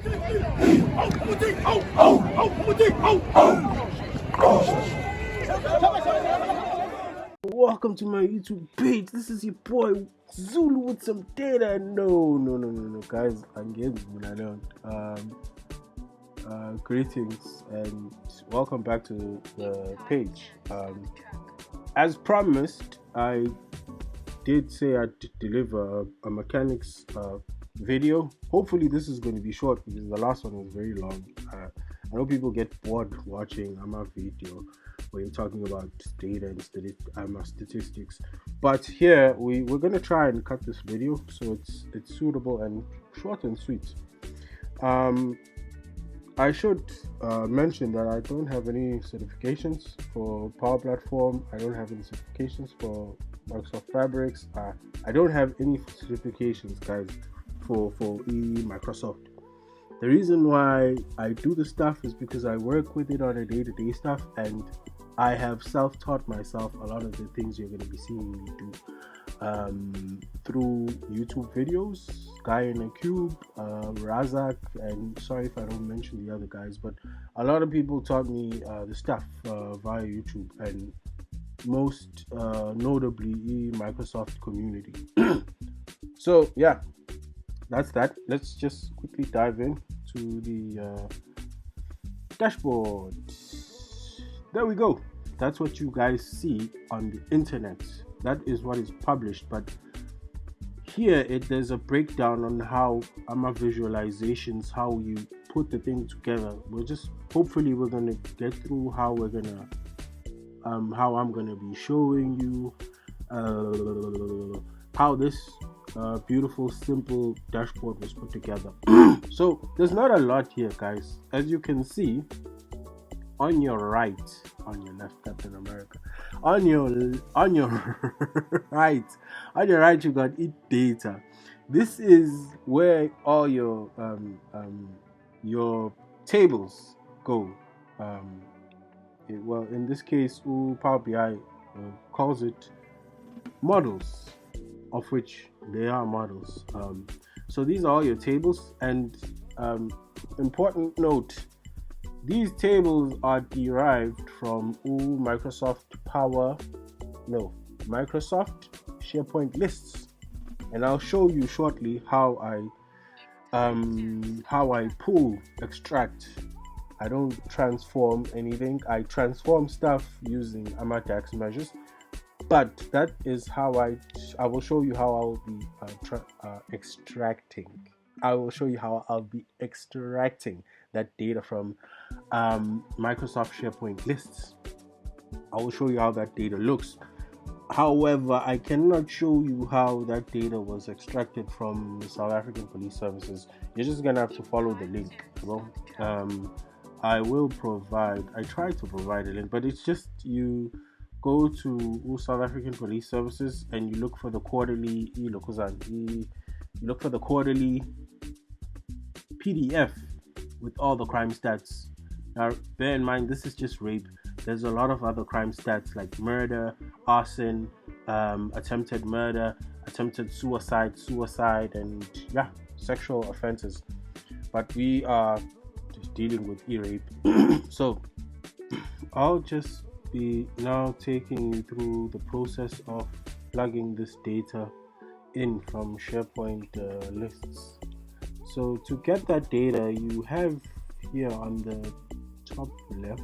Welcome to my YouTube page. This is your boy Zulu with some data. No, guys. I'm getting greetings and welcome back to the page. As promised, I did say I'd deliver a mechanics video. Hopefully this is going to be short because the last one was very long. I know people get bored watching my video when you're talking about data and statistics, but here we're going to try and cut this video so it's suitable and short and sweet. I should mention that I don't have any certifications for Power Platform. I don't have any certifications for Microsoft PBIX. I don't have any certifications, guys, for Microsoft. The reason why I do this stuff is because I work with it on a day-to-day stuff, and I have self-taught myself a lot of the things you're going to be seeing me do through YouTube videos. Guy in a Cube, Razak, and sorry if I don't mention the other guys, but a lot of people taught me the stuff via YouTube, and most notably Microsoft community. So yeah, that's that. Let's just quickly dive in to the dashboard. There we go. That's what you guys see on the internet. That is what is published, but here there's a breakdown on how visualizations, how you put the thing together. Hopefully we're gonna get through how I'm gonna be showing you how this beautiful simple dashboard was put together. So there's not a lot here, guys. As you can see, on your left, Captain America. On your right, you got data. This is where all your tables go. Well, in this case, Power BI calls it models, of which they are models. So these are all your tables, and important note, these tables are derived from Microsoft SharePoint lists, and I'll show you shortly how I pull, extract. I don't transform anything. I transform stuff using AMADAX measures, but that is how I will show you how I'll be extracting. I will show you how I'll be extracting that data from Microsoft SharePoint lists. I will show you how that data looks. However, I cannot show you how that data was extracted from the South African Police Services. You're just gonna have to follow the link. I try to provide a link, but it's just you go to South African Police Services and you look for the quarterly PDF with all the crime stats. Now, bear in mind, this is just rape. There's a lot of other crime stats like murder, arson, attempted murder, attempted suicide, and sexual offenses. But we are just dealing with e-rape. So I'll just be now taking you through the process of plugging this data in from SharePoint lists. So to get that data, you have here on the top left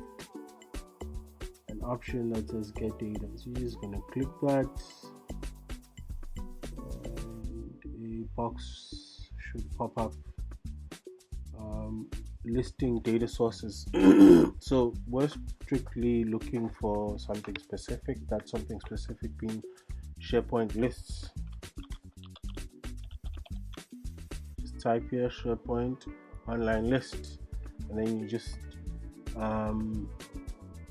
an option that says get data. So you're just going to click that, and a box should pop up listing data sources. So we're strictly looking for something specific. That something specific being SharePoint lists. Type here SharePoint online list, and then you just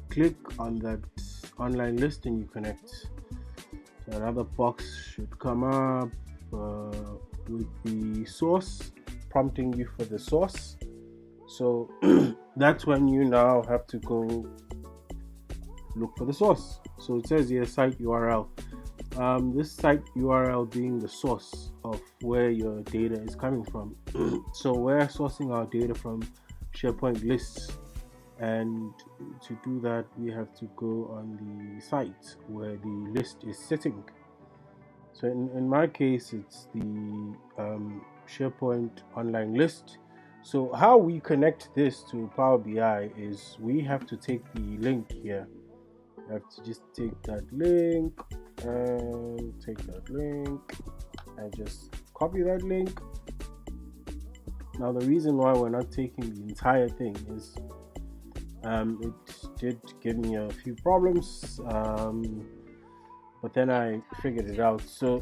click on that online list and you connect. So another box should come up with the source, prompting you for the source. So that's when you now have to go look for the source. So it says here site URL. This site URL being the source of where your data is coming from. So we're sourcing our data from SharePoint lists, and to do that we have to go on the site where the list is sitting. So in my case it's the SharePoint online list. So how we connect this to Power BI is we have to take the link here. We have to just take that link and just copy that link. Now the reason why we're not taking the entire thing is it did give me a few problems, but then I figured it out. So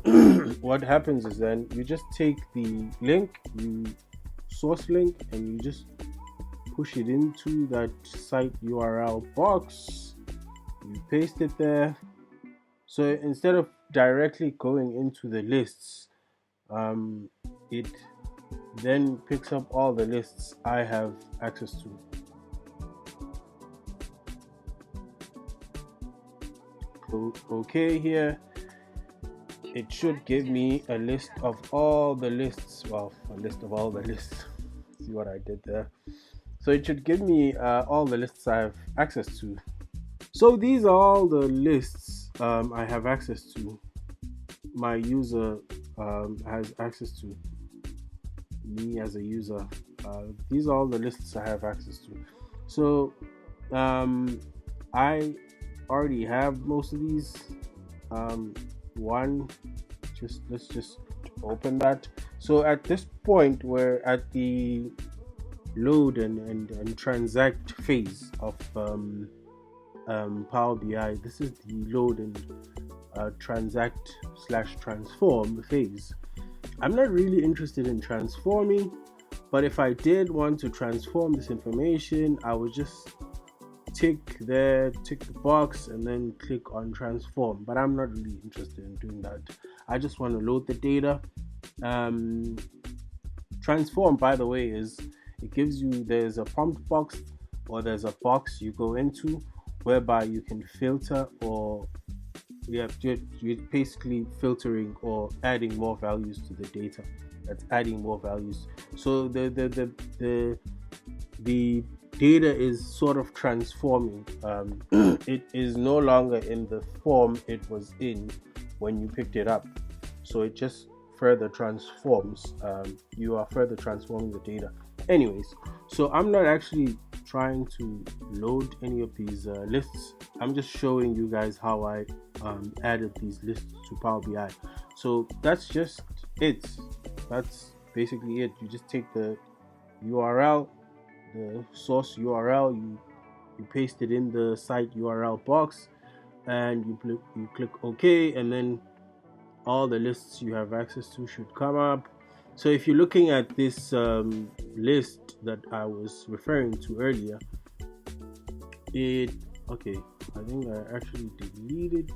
what happens is then you just take the link, you source link, and you just push it into that site URL box. You paste it there. So instead of directly going into the lists, it then picks up all the lists I have access to. Okay, here it should give me a list of all the lists. Well, a list of all the lists. See what I did there? So it should give me all the lists I have access to. So these are all the lists I have access to. My user has access to. Me as a user. These are all the lists I have access to. So I already have most of these. Let's just open that. So at this point we're at the load and transact phase of Power BI. This is the load and transact/transform phase. I'm not really interested in transforming, but if I did want to transform this information, I would just tick the box and then click on transform. But I'm not really interested in doing that. I just want to load the data. Transform, by the way, is it gives you, there's a prompt box or there's a box you go into whereby you can filter, or you're basically filtering or adding more values to the data. That's adding more values. So the data is sort of transforming. It is no longer in the form it was in when you picked it up. So it just further transforms. You are further transforming the data. Anyways, so I'm not actually trying to load any of these lists. I'm just showing you guys how I added these lists to Power BI. So that's just it. That's basically it. You just take the URL, the source URL, you paste it in the site URL box, and you click OK, and then all the lists you have access to should come up. So if you're looking at this list that I was referring to earlier, I think I actually deleted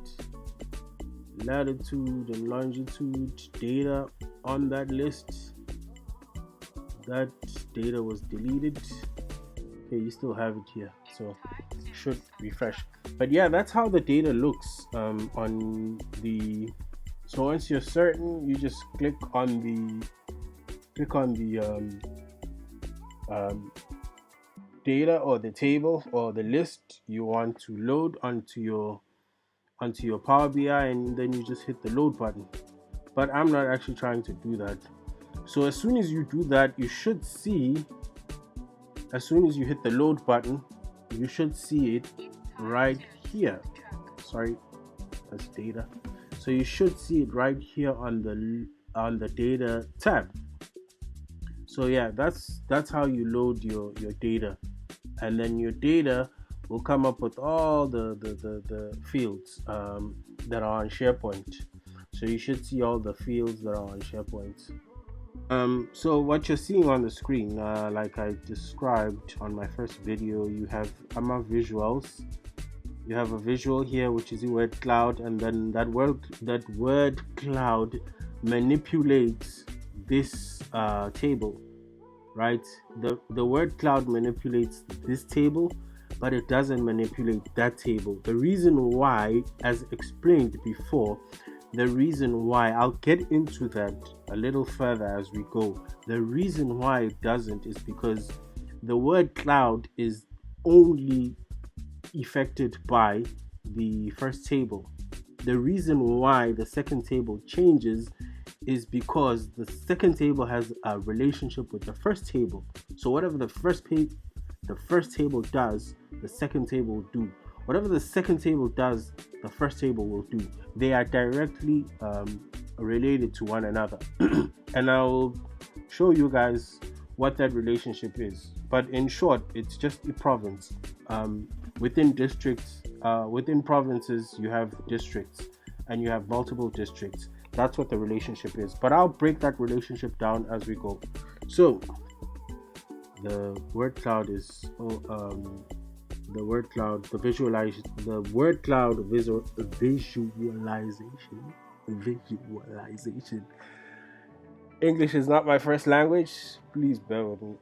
latitude and longitude data on that list. That data was deleted. Okay, you still have it here, so should refresh. But yeah, that's how the data looks on the. So once you're certain, you just click on the data or the table or the list you want to load onto your Power BI, and then you just hit the load button. But I'm not actually trying to do that. So as soon as you do that, you should see, as soon as you hit the load button, you should see it right here. Sorry, that's data. So you should see it right here on the data tab. So yeah, that's how you load your data, and then your data will come up with all the fields that are on SharePoint. So you should see all the fields that are on SharePoint. So what you're seeing on the screen, like I described on my first video, you have AMA visuals. You have a visual here, which is the word cloud, and then that word cloud manipulates this table, right? The word cloud manipulates this table, but it doesn't manipulate that table. The reason why, as explained before, the reason why, I'll get into that a little further as we go. The reason why it doesn't is because the word cloud is only affected by the first table. The reason why the second table changes is because the second table has a relationship with the first table. So whatever the first table does, the second table will do. Whatever the second table does, the first table will do. They are directly related to one another. And I'll show you guys what that relationship is. But in short, it's just a province. Within districts, within provinces, you have districts and you have multiple districts. That's what the relationship is. But I'll break that relationship down as we go. So the word cloud is the word cloud, the word cloud visualization. English is not my first language. Please bear with me.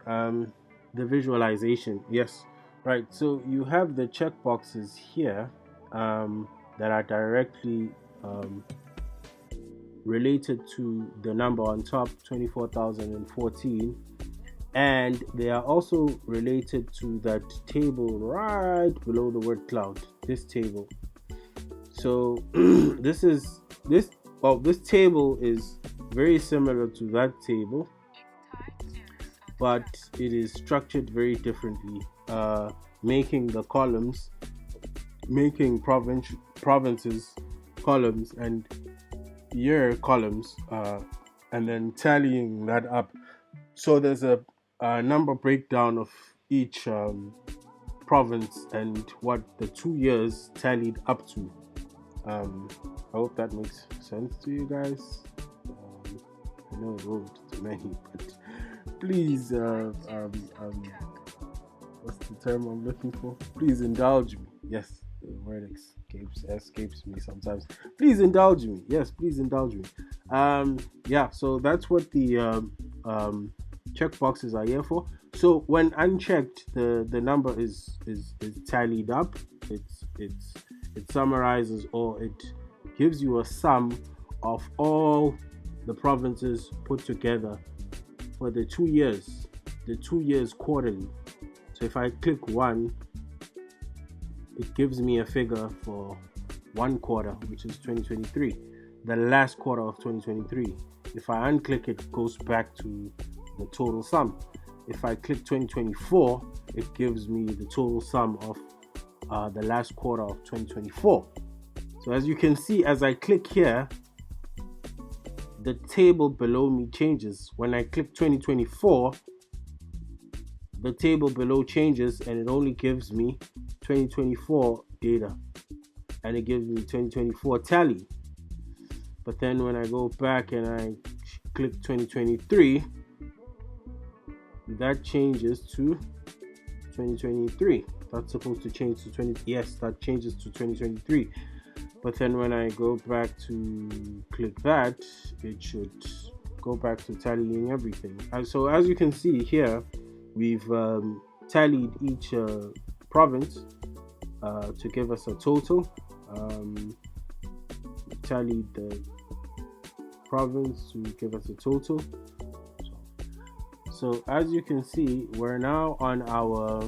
The visualization, yes, right. So you have the checkboxes here that are directly related to the number on top, 24,014, and they are also related to that table right below the word cloud. This table. So this table is very similar to that table, but it is structured very differently, making the columns, making provinces columns and year columns, and then tallying that up. So there's a number breakdown of each province and what the 2 years tallied up to. I hope that makes sense to you guys. I know it won't to many, but please, what's the term I'm looking for? Please indulge me. Yes, the word escapes me sometimes. Please indulge me. Yes, please indulge me. Yeah, so that's what the checkboxes are here for. So when unchecked, the number is tallied up. It summarizes, or it gives you a sum of all the provinces put together for the 2 years, quarterly. So if I click 1, it gives me a figure for 1 quarter, which is 2023, the last quarter of 2023. If I unclick it, it goes back to the total sum. If I click 2024, it gives me the total sum of the last quarter of 2024. So as you can see, as I click here, the table below me changes. When I click 2024, the table below changes and it only gives me 2024 data, and it gives me 2024 tally. But then when I go back and I click 2023, that changes to 2023. That's supposed to change to 20. Yes, that changes to 2023. But then when I go back to click that, it should go back to tallying everything. And so as you can see here, we've tallied each province to give us a total. Tallied the province to give us a total. So as you can see, we're now on our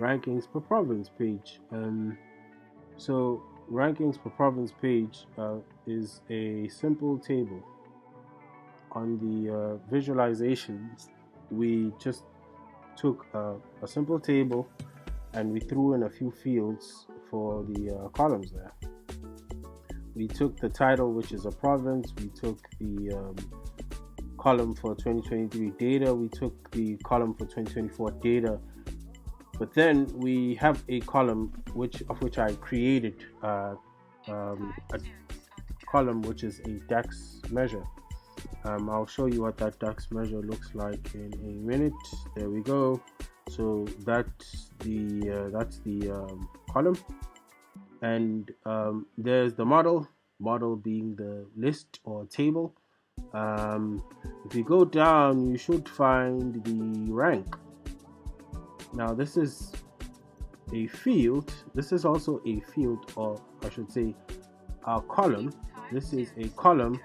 rankings per province page. So rankings per province page is a simple table. On the visualizations, we just took a simple table and we threw in a few fields for the columns there. We took the title, which is a province. We took the column for 2023 data. We took the column for 2024 data. But then we have a column which I created a column which is a DAX measure. I'll show you what that DAX measure looks like in a minute. There we go. So that's the column, and there's the model being the list or table. If you go down, you should find the rank. Now this is a field. This is also a field, or I should say a column. This is a column,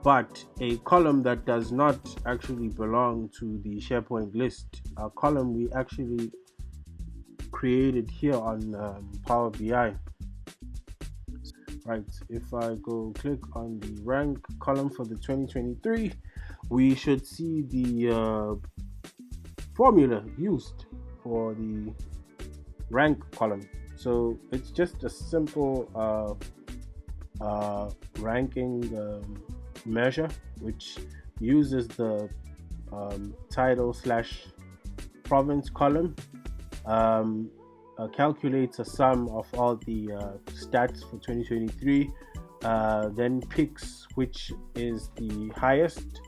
but a column that does not actually belong to the SharePoint list, a column we actually created here on Power BI. Right, if I go click on the rank column for the 2023, we should see the formula used for the rank column. So it's just a simple ranking measure which uses the title / province column, calculates a sum of all the stats for 2023, then picks which is the highest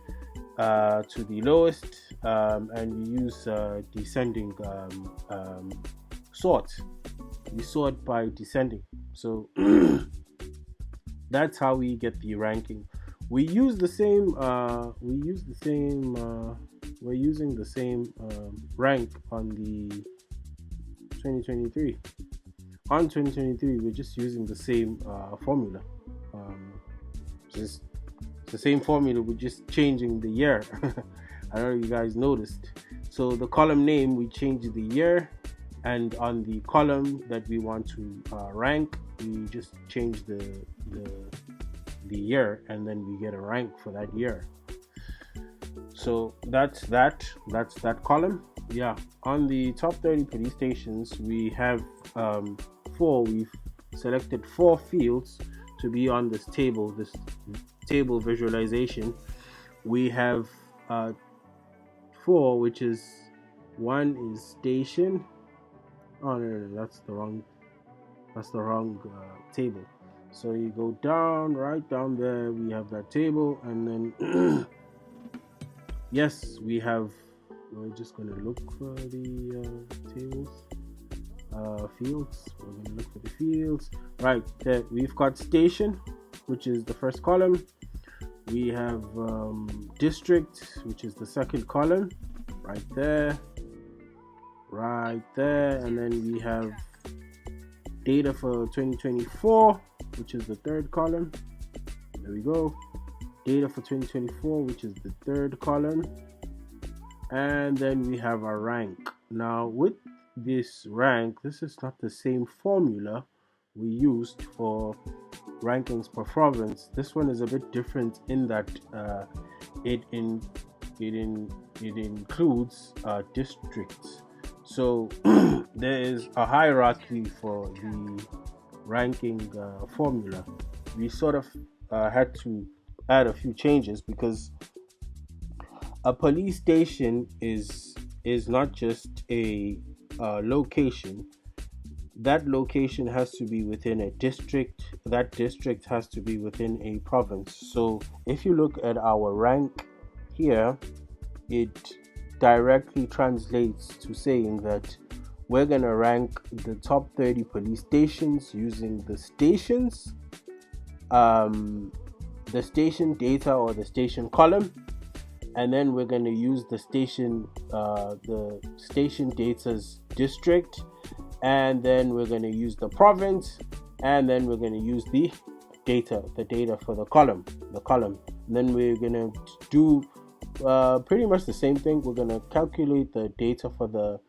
to the lowest, and we use descending sort. We sort by descending. So that's how we get the ranking. We use the same. We're using the same rank on the 2023. On 2023, we're just using the same formula. Just the same formula. We're just changing the year. I don't know if you guys noticed. So the column name, we changed the year, and on the column that we want to rank, we just change the year, and then we get a rank for that year. So that's that column. Yeah, on the top 30 police stations, we have we've selected 4 fields to be on this table visualization. We have 4, which is one is station. Oh no, that's the wrong table. So you go down, right down there, we have that table, and then yes, we have. We're just going to look for the fields. We're going to look for the fields. Right there, we've got station, which is the first column. We have district, which is the second column, right there, and then we have data for 2024, which is the third column. There we go. Data for 2024, which is the third column. And then we have a rank. Now with this rank, this is not the same formula we used for rankings per province. This one is a bit different in that it includes districts. So there is a hierarchy for the ranking formula. We sort of had to add a few changes because a police station is not just a location. That location has to be within a district. That district has to be within a province. So if you look at our rank here, it directly translates to saying that we're going to rank the top 30 police stations using the stations, the station data or the station column, and then we're going to use the station data's district, and then we're going to use the province, and then we're going to use the data for the column, and then we're going to do pretty much the same thing. We're going to calculate the data for the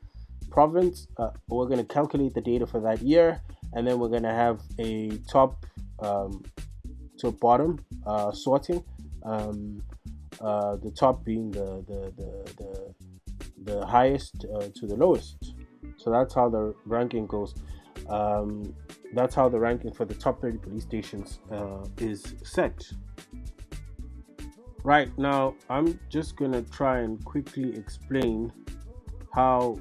province, we're going to calculate the data for that year, and then we're going to have a top to bottom sorting, the top being the highest to the lowest. So that's how the ranking goes. That's how the ranking for the top 30 police stations is set. Right now, I'm just going to try and quickly explain how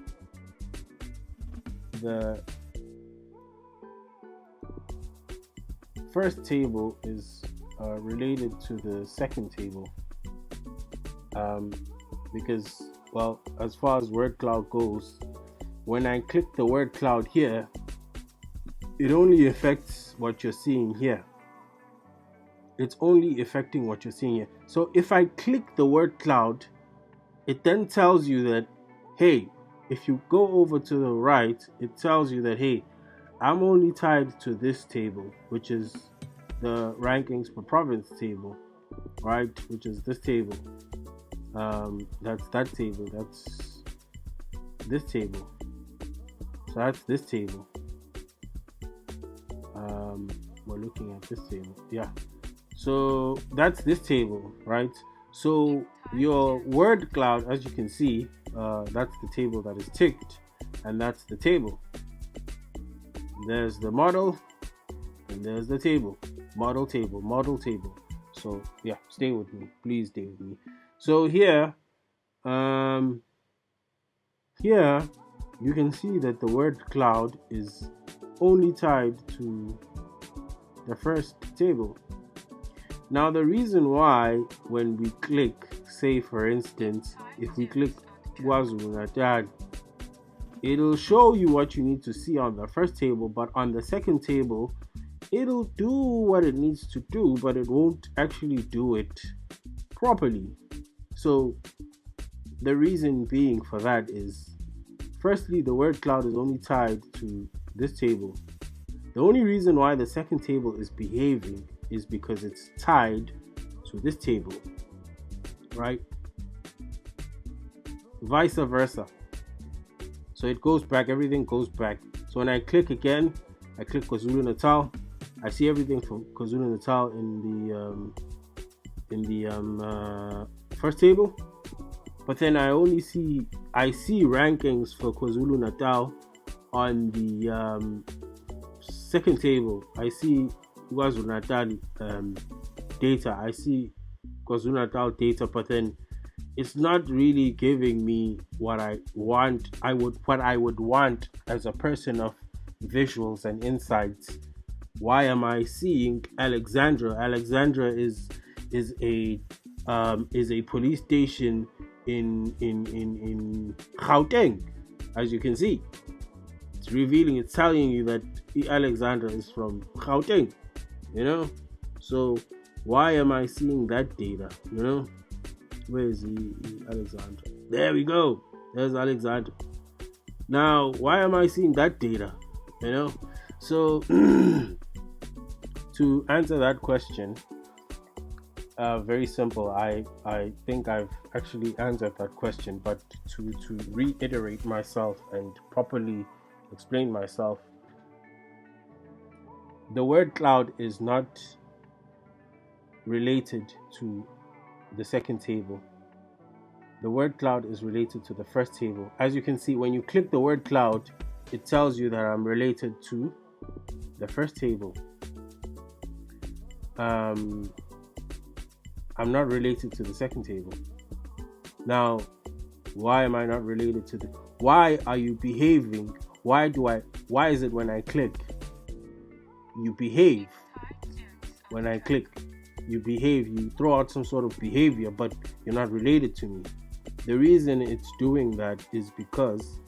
the first table is related to the second table, because, well, as far as word cloud goes, when I click the word cloud here, it only affects what you're seeing here. It's only affecting what you're seeing here. So if I click the word cloud, it then tells you that, hey, if you go over to the right, it tells you that, hey, I'm only tied to this table, which is the rankings per province table. right? Which is this table. That's that table. That's this table. So that's this table. We're looking at this table. Yeah. So that's this table, right? So your word cloud, as you can see, that's the table that is ticked, and that's the table. There's the model, and there's the table. Model table, model table. So yeah, stay with me. Please stay with me. So um, here you can see that the word cloud is only tied to the first table. Now, the reason why when we click, say for instance, if we click KwaZulu Natal, it'll show you what you need to see on the first table, but on the second table, it'll do what it needs to do, but it won't actually do it properly. So, the reason being for that is firstly, the word cloud is only tied to this table. The only reason why the second table is behaving is because it's tied to this table, right? Vice versa. So it goes back, everything goes back. So when I click again, I click KwaZulu Natal, I see everything from KwaZulu Natal in the first table, but then I see rankings for KwaZulu Natal on the second table. I see KwaZulu Natal data. I see KwaZulu Natal data, but then it's not really giving me what I want. What I would want as a person of visuals and insights. Why am I seeing Alexandra? Alexandra is a police station in Gauteng, as you can see. It's revealing. It's telling you that Alexandra is from Gauteng. So why am I seeing that data? Where is Alexandra? There we go. There's Alexandra. Now, why am I seeing that data? So to answer that question, very simple. I think I've actually answered that question, but to reiterate myself and properly explain myself, the word cloud is not related to the second table. The word cloud is related to the first table. As you can see, when you click the word cloud, it tells you that I'm related to the first table. I'm not related to the second table. Now, why am I not related to the... Why are you behaving? Why is it when I click, you behave? When I click, you behave, you throw out some sort of behavior, but you're not related to me. The reason it's doing that is because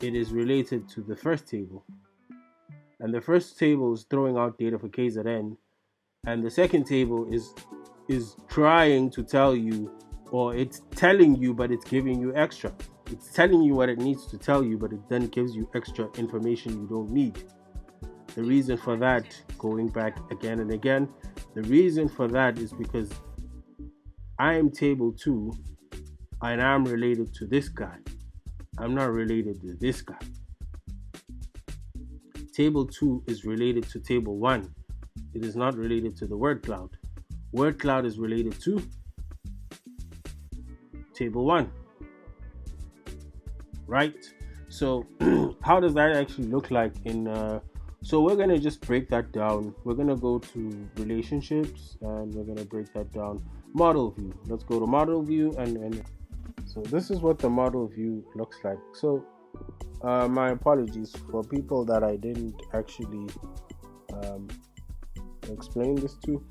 it is related to the first table. And the first table is throwing out data for KZN, and the second table is trying to tell you, or it's telling you, but it's giving you extra. It's telling you what it needs to tell you, but it then gives you extra information you don't need. The reason for that, going back again and again, the reason for that is because I am table 2 and I'm related to this guy. I'm not related to this guy. Table 2 is related to table 1. It is not related to the word cloud. Word cloud is related to table 1. Right? So how does that actually look like in so we're going to just break that down. We're going to go to relationships and we're going to break that down. Model view. Let's go to model view and so this is what the model view looks like. So my apologies for people that I didn't actually explain this to.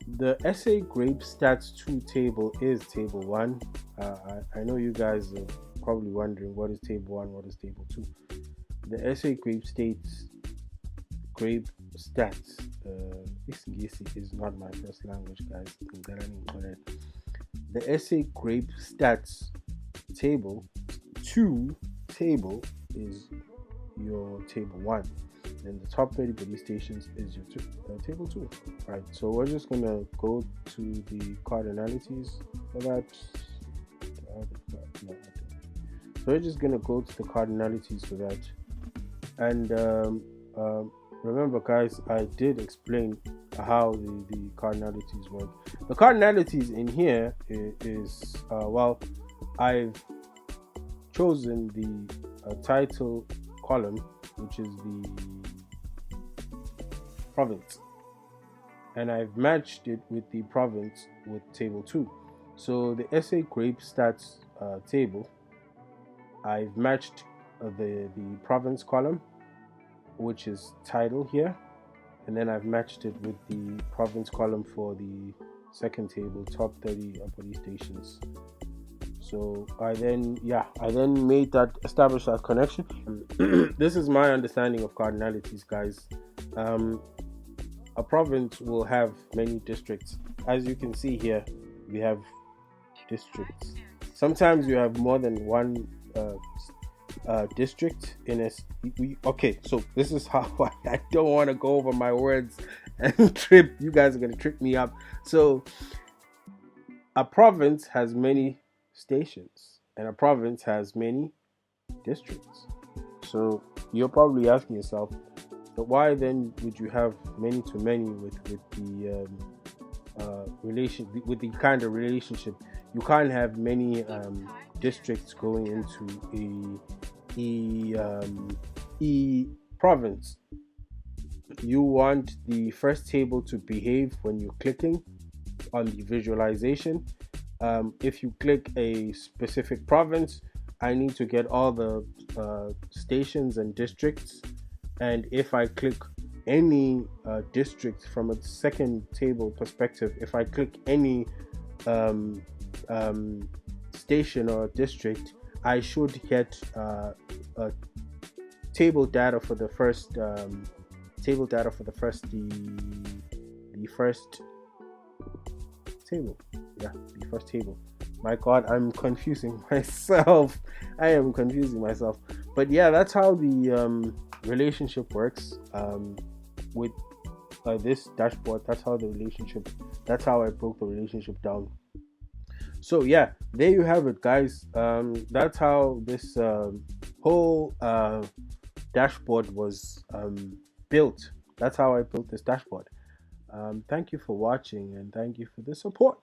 The SA Grape Stats 2 table is table 1. I know you guys are probably wondering what is table 1, what is table 2. The SA Grape Stats. This is not my first language, guys. The SA Grape Stats table 2 table is your table 1. and the top 30 police stations is your table 2. Right, so we're just gonna go to the cardinalities for that. No, so we're just gonna go to the cardinalities for that. And remember, guys, I did explain how the cardinalities work. The cardinalities in here is well, I've chosen the title column, which is the province, and I've matched it with the province with table 2. So the SA grape stats table, I've matched the province column, which is title here, and then I've matched it with the province column for the second table, top 30 police stations. So I then established that connection. This is my understanding of cardinalities, guys. A province will have many districts. As you can see here, we have districts. Sometimes you have more than one district in a. Okay, so this is how I don't want to go over my words and trip. You guys are gonna trip me up. So a province has many stations, and a province has many districts. So you're probably asking yourself, but why then would you have many to many with the relation with the kind of relationship? You can't have many districts going into a province. You want the first table to behave when you're clicking on the visualization. If you click a specific province, I need to get all the stations and districts. And if I click any district from a second table perspective, if I click any station or district, I should get table data for the first the first table. Yeah, the first table. My God, I'm confusing myself. I am confusing myself. But yeah, that's how the relationship works with this dashboard. That's how I broke the relationship down. So yeah, there you have it, guys. That's how this whole dashboard was built. That's how I built this dashboard. Thank you for watching, and thank you for the support.